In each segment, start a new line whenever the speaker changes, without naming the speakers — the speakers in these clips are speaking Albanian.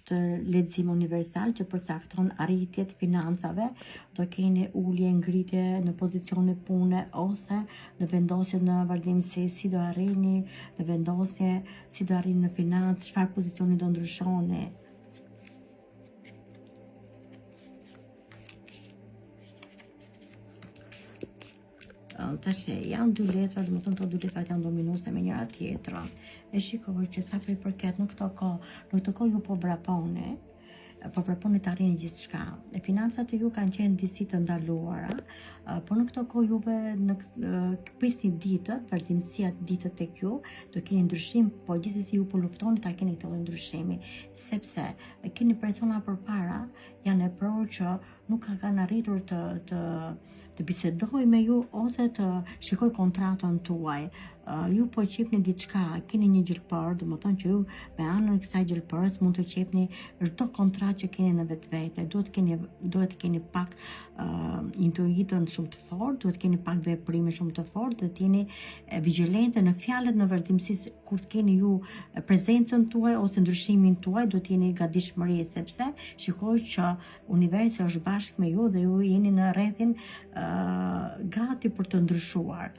është lexim universal që përcakton arritjet financave, do keni ulje ngritje në pozicione pune ose në vendosje në vazhdimsi si do arrini, në vendosje si do arrini në financë, çfarë pozicioni do ndryshoni. Tashe, janë dy letra, dhe më thënë të dy letrat janë dominuse me njëra tjetrën. E shikoj që sa për i përket në këto kohë ju po vraponi të arrini gjithë shka. E financat e ju kanë qenë disi të ndaluara, por në këto kohë juve prisni ditët, vazhdimësia ditët të kjo, do keni ndryshim, po gjithsesi ju po luftoni ta keni këtë ndryshimi, sepse keni persona përpara, janë e prorë që nuk kanë arritur të bisedoj me ju ose të shikoj kontratën tuaj. Ju po qepni diçka, keni një gjelpër, do më thonë që ju me anën e kësaj gjelpërës mund të qepni çdo kontratë që keni në vetvete. Duhet keni pak intuitën shumë të fortë, duhet keni pak veprime shumë të fortë, dhe të jeni vigjilente në fjalët në vazhdimsi kur të keni ju prezencën tuaj ose ndryshimin tuaj, duhet jeni gatishmëri, sepse shikoj që universi është bashkë me ju dhe ju jeni në rrethin gati për të ndryshuar.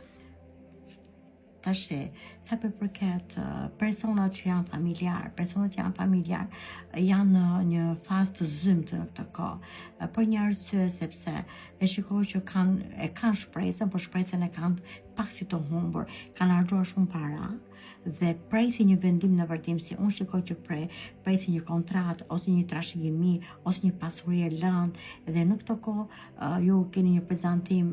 Tashe, sa për përket personat që janë familjar, janë në një fazë të zymtë në këtë kohë, për një arsye sepse e shikoj që kanë shpresën, por shpresën e kanë pak si të humbur, kanë harxuar shumë para dhe presi një vendim në vazhdimsi. Unë shikoj që presi një kontratë ose një trashëgimi ose një pasuri e lënë, dhe në këtë kohë ju keni një prezantim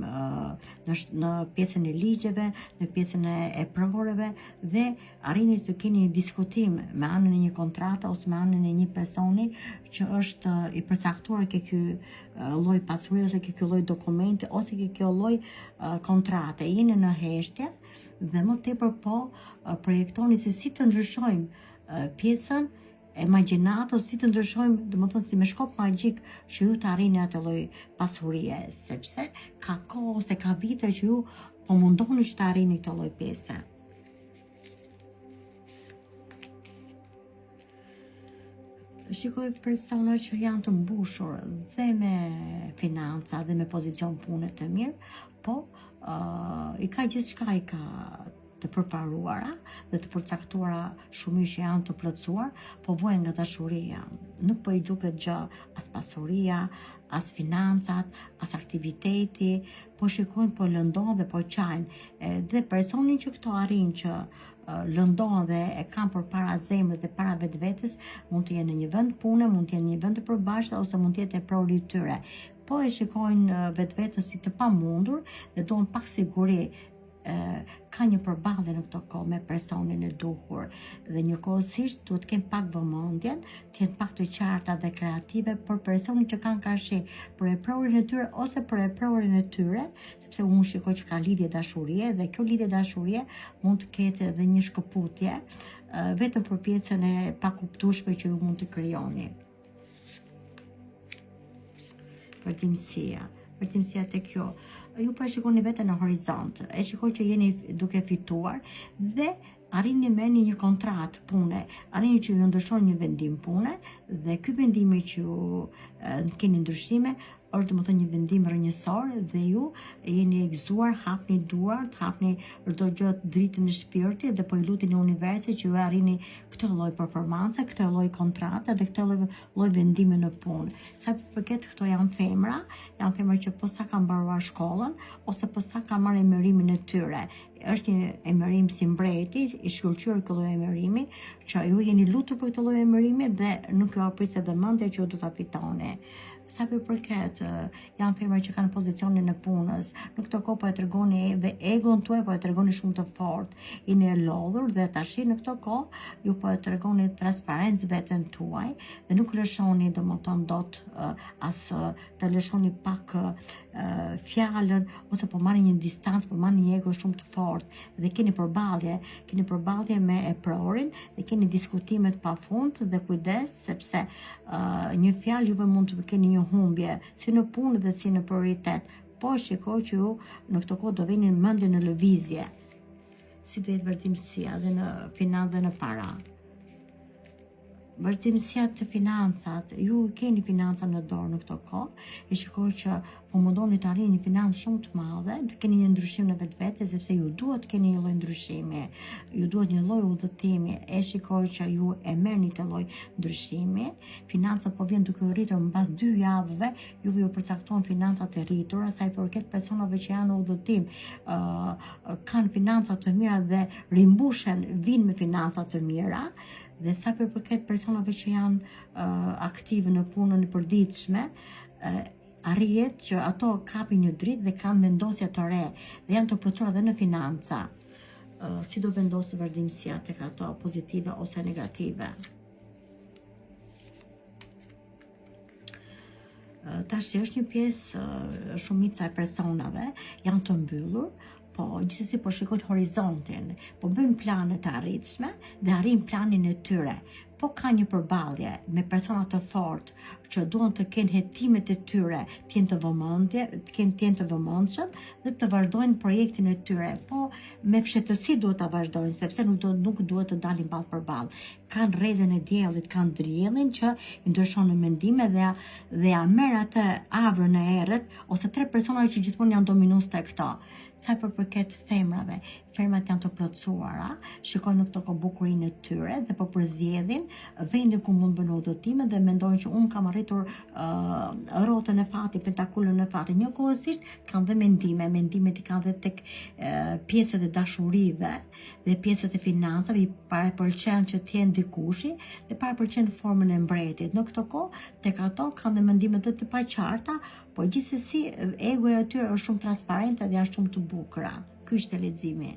në pjesën e ligjeve, në pjesën e provërave, dhe arrini të keni një diskutim me anën e një kontrate ose me anën e një personi që është i përcaktuar ke ky lloj pasuri ose ke ky lloj dokumenti ose ke kjo lloj kontrate. Jeni në heshtje dhe më tepër po projektoni se si të ndryshojmë pjesën e imagjinatës, si të ndryshojmë, do më thënë si me shkop magjik që ju të arrini atë lloj pasurie, sepse ka kohë ose ka vite që ju po mundoni që të arrini këtë lloj pjese. Shikoj persona që janë të mbushur dhe me financa dhe me pozicion pune të mirë, po i ka gjithçka, i ka të përparuara dhe të përcaktuara shumë që janë të plotësuar, po vojnë nga dashuria. Nuk po i duket gjë as pasuria, as financat, as aktiviteti, po shikojnë, po lëndohen dhe po qajnë. Dhe personin që këto arrin që lëndohen dhe e kanë përpara zemrës dhe para vetvetes, mund të jenë në një vend pune, mund të jenë në një vend të përbashkët ose mund të jetë e prori tyre. Po e shikojnë vetveten si të pamundur dhe duan pak siguri. Ka një përballje në këtë kohë me personin e duhur dhe njëkohësisht duhet të kenë pak vëmendjen, të jenë pak të qarta dhe kreative për personin që kanë karshi, për e prorin e tyre ose për e prorin e tyre, sepse unë shikoj që ka lidhje dashurie dhe kjo lidhje dashurie mund të ketë edhe një shkëputje vetëm për pjesën e pakuptueshme që ju mund të krijoni. Vërtimësia të kjo. Ju po e shikoni vete në horizont, e shikoj që jeni duke fituar dhe arrini me një kontratë pune, arrini që ju ndryshon një vendim pune dhe ky vendimi që ju keni ndryshime është domethënë një vendim rrënjësor dhe ju jeni e gëzuar, hapni duart, hapni çdo gjë dritën e shpirtit dhe po i luteni universit që ju arrini këtë lloj performance, këtë lloj kontrate dhe këtë lloj vendimi në punë. Sa përket këto janë femra që po sa kanë mbaruar shkollën ose po sa kanë marrë emërimin e tyre. Është një emërim si mbreti, i shkëlqyer ky lloj emërimi, që ju jeni lutur për këtë lloj emërimi dhe nuk ju apriset dhe mendja që ju do ta fitoni. Sa përket janë femra që kanë pozicionin e punës, në këtë kohë po e tregoni dhe egon tuaj po e tregoni shumë të fortë, jeni e lodhur dhe tash në këtë kohë ju po e tregoni transparencë veten tuaj dhe nuk lëshoni domethënë dot as të lëshoni pak fjalën ose po marrni një distancë, po marrni një ego shumë të fortë dhe keni përballje me e prorin dhe keni diskutime të pafundit dhe kujdes sepse një fjalë juve mund të keni një humbje si në punë dhe si në prioritet. Po shikoj që ju në këtë kohë do vini mendje në lëvizje. Si do jetë vërtimësia dhe në financë dhe në para. vërtetësia të financat, ju keni financa në dorë në këto kohë, e shikoj që po mundoni të arrini financë shumë të madhe, të keni një ndryshim në vetvete, sepse ju duhet të keni një lloj ndryshimi, ju duhet një lloj udhëtimi, e shikoj që ju e merrni të lloj ndryshimi, financat po vjen duke u rritur mbas 2 javëve, juve ju përcakton financat e rritura, sa i përket personave që janë në udhëtim, kanë financa të mira dhe rimbushen, vinë me financa të mira. Dhe sa përket personave që janë aktive në punën e përditshme, arrihet që ato kapin një dritë dhe kanë vendosje të re dhe janë të plotësuar edhe në financa. Si do vendosë vazhdimësia tek ato, pozitive ose negative. Tash është një pjesë shumica e personave janë të mbyllur, po gjithsesi po shikojnë horizontin, po bëjnë plane të arritshme dhe arrin planin e tyre. Po ka një përballje me persona të fortë që duan të kenë hetimet e tyre, të jenë të vëmendshëm dhe të vazhdojnë projektin e tyre. Po me fshehtësi duhet ta vazhdojnë, sepse nuk duhet të dalin ballë për ballë. Kanë rrezën e diellit, kanë driellin që i ndryshon në mendime dhe ja merr atë avrën e errët ose 3 persona që gjithmonë janë dominues tek këto. Sa përket femrave, femrat janë të plotësuara, shikojnë në këto kohë bukurinë e tyre dhe po përzgjedhin vendin ku mund bëjnë udhëtime dhe mendojnë që unë kam arritur rrotën e fatit, pentakulën e fatit. Njëkohësisht kanë dhe mendimet i kanë dhe tek pjesët e dashurive dhe pjesët e financave, i parapëlqen që të jenë dikushi dhe parapëlqen formën e mbretit. Në këto kohë tek ato kanë dhe mendime të paqarta, po gjithsesi egoja e tyre është shumë transparente dhe janë shumë të bukura. Ky është leximi.